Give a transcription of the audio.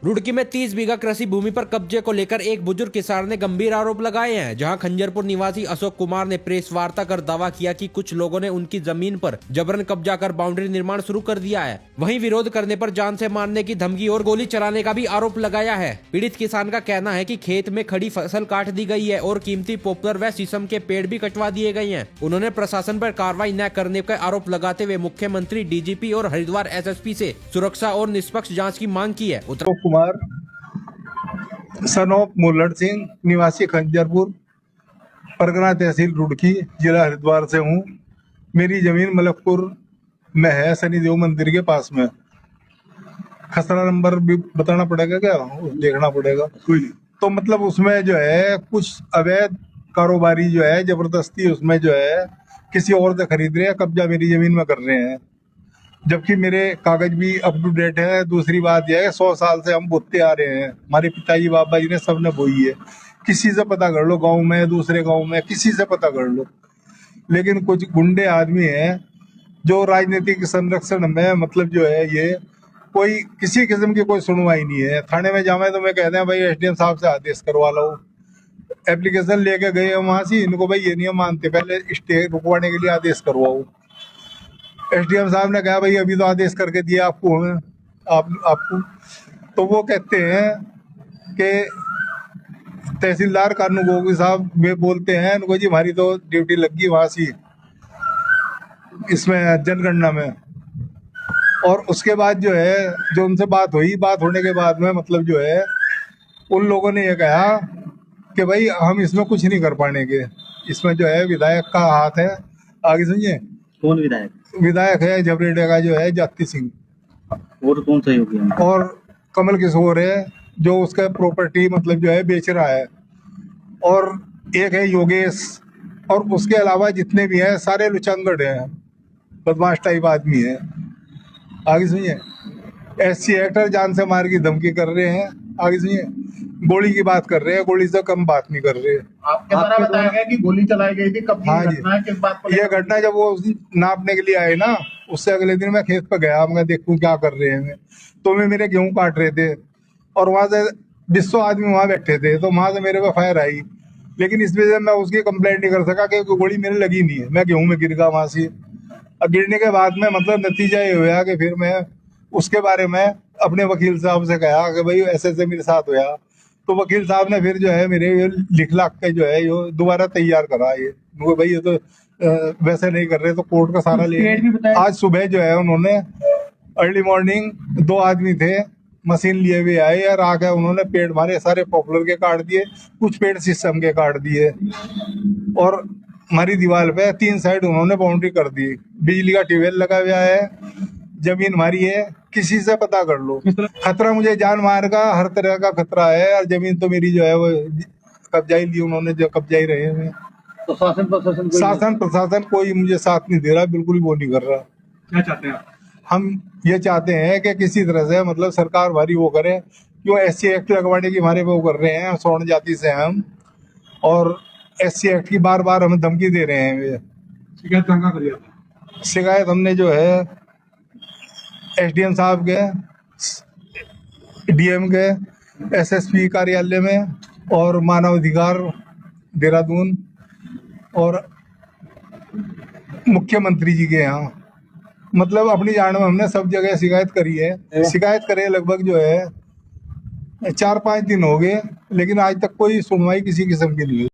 रुड़की में 30 बीघा कृषि भूमि पर कब्जे को लेकर एक बुजुर्ग किसान ने गंभीर आरोप लगाए हैं। जहां खंजरपुर निवासी अशोक कुमार ने प्रेस वार्ता कर दावा किया कि कुछ लोगों ने उनकी जमीन पर जबरन कब्जा कर बाउंड्री निर्माण शुरू कर दिया है। वहीं विरोध करने पर जान से मारने की धमकी और गोली चलाने का भी आरोप लगाया है। पीड़ित किसान का कहना है कि खेत में खड़ी फसल काट दी गई है और कीमती पॉपुलर व शीशम के पेड़ भी कटवा दिए गए हैं। उन्होंने प्रशासन पर कार्रवाई न करने का आरोप लगाते हुए मुख्यमंत्री, डीजीपी और हरिद्वार एसएसपी से सुरक्षा और निष्पक्ष जाँच की मांग की है। अशोक कुमार सन ऑफ मुल्लड़ सिंह, निवासी खंजरपुर, परगना तहसील रुड़की, जिला हरिद्वार से हूँ। मेरी जमीन मलकपुर में है, शनिदेव मंदिर के पास में। खसरा नंबर भी बताना पड़ेगा क्या? देखना पड़ेगा। कोई नहीं। तो मतलब उसमें जो है कुछ अवैध कारोबारी जो है जबरदस्ती उसमें जो है किसी और से खरीद रहे हैं, कब्जा मेरी जमीन में कर रहे हैं, जबकि मेरे कागज भी अप टू डेट है। दूसरी बात यह है 100 साल से हम बोते आ रहे हैं, हमारे पिताजी बाबा जी ने सबने बोई है। किसी से पता कर लो, गांव में, दूसरे गांव में, किसी से पता कर लो। लेकिन कुछ गुंडे आदमी हैं जो राजनीतिक संरक्षण में मतलब जो है ये कोई किसी किस्म की कोई सुनवाई नहीं है। थाने में जावे तो मैं कहते हैं भाई एसडीएम साहब से आदेश करवा लो। एप्लीकेशन लेके गए वहां से, इनको भाई ये नहीं मानते, पहले स्टे रुकवाने के लिए आदेश करवाओ। एसडीएम साहब ने कहा भाई अभी तो आदेश करके दिया आपको, हमें आपको। तो वो कहते हैं कि तहसीलदार कानून गोगी साहब वे बोलते हैं इनको, जी हमारी तो ड्यूटी लगी वहां सी इसमें जनगणना में। और उसके बाद जो है जो उनसे बात हुई, बात होने के बाद में मतलब जो है उन लोगों ने ये कहा कि भाई हम इसमें कुछ नहीं कर पाएंगे, इसमें जो है विधायक का हाथ है। आगे सुनिए। कौन विधायक? विधायक है झबरेडे का जो है जाति सिंह, और कौन सहयोगी है? और कमल किशोर है जो उसका प्रॉपर्टी मतलब जो है बेच रहा है, और एक है योगेश, और उसके अलावा जितने भी हैं सारे लुचंगड़ हैं, बदमाश टाइप आदमी है। आगे सुनिए। SC एक्टर जान से मार की धमकी कर रहे हैं। आगे सुनिए। गोली की बात कर रहे हैं, गोली से कम बात नहीं कर रहे। आपके द्वारा बताया गया कि गोली चलाई गई थी, कब की हाँ जी। घटना है, किस बात को? ये घटना जब वो नापने के लिए आए ना, उससे अगले दिन मैं खेत पर गया, मैं देखूं क्या कर रहे हैं। तो मैं मेरे गेहूं काट रहे थे और वहां से 20 आदमी वहां बैठे थे, तो वहां से मेरे पे फायर आई। लेकिन इस वजह से मैं उसकी कंप्लेंट नहीं कर सका क्योंकि गोली मेरे लगी नहीं है, मैं गेहूं में गिर गया वहां से। और गिरने के बाद में मतलब नतीजा ये हुआ कि फिर मैं उसके बारे में अपने वकील साहब से कहा कि भाई ऐसे ऐसे मेरे साथ हुआ। तो वकील साहब ने फिर जो है मेरे लिख लाख के जो है ये दोबारा तैयार करा। ये भाई ये तो वैसे नहीं कर रहे, तो कोर्ट का सारा ले। आज सुबह जो है उन्होंने अर्ली मॉर्निंग 2 आदमी थे मशीन लिए हुए आए और आके उन्होंने पेड़ हमारे सारे पॉपुलर के काट दिए, कुछ पेड़ शीशम के काट दिए, और हमारी दीवार पे 3 साइड उन्होंने बाउंड्री कर दी। बिजली का ट्यूबवेल लगा हुआ है, जमीन हमारी है, किसी से पता कर लो। खतरा मुझे जान मार का हर तरह का खतरा है, और जमीन तो मेरी जो है वो कब्जा ही ली उन्होंने, जो कब्जा ही रहे हैं। तो शासन प्रशासन कोई मुझे साथ नहीं दे रहा, बिल्कुल भी वो नहीं कर रहा। क्या चाहते हैं आप? हम ये चाहते हैं कि किसी तरह से मतलब सरकार हमारी वो करे, क्यों SC एक्ट लगवाने की हमारे वो कर रहे हैं, स्वर्ण जाति से हम, और SC एक्ट की बार बार हमें धमकी दे रहे हैं। शिकायत कहाँ करिए? शिकायत हमने जो है SDM साहब के, DM के, SSP कार्यालय में, और मानव अधिकार देहरादून, और मुख्यमंत्री जी के यहाँ, मतलब अपनी जान में हमने सब जगह शिकायत करी है। शिकायत करे लगभग जो है 4-5 दिन हो गए, लेकिन आज तक कोई सुनवाई किसी किस्म की नहीं हुई।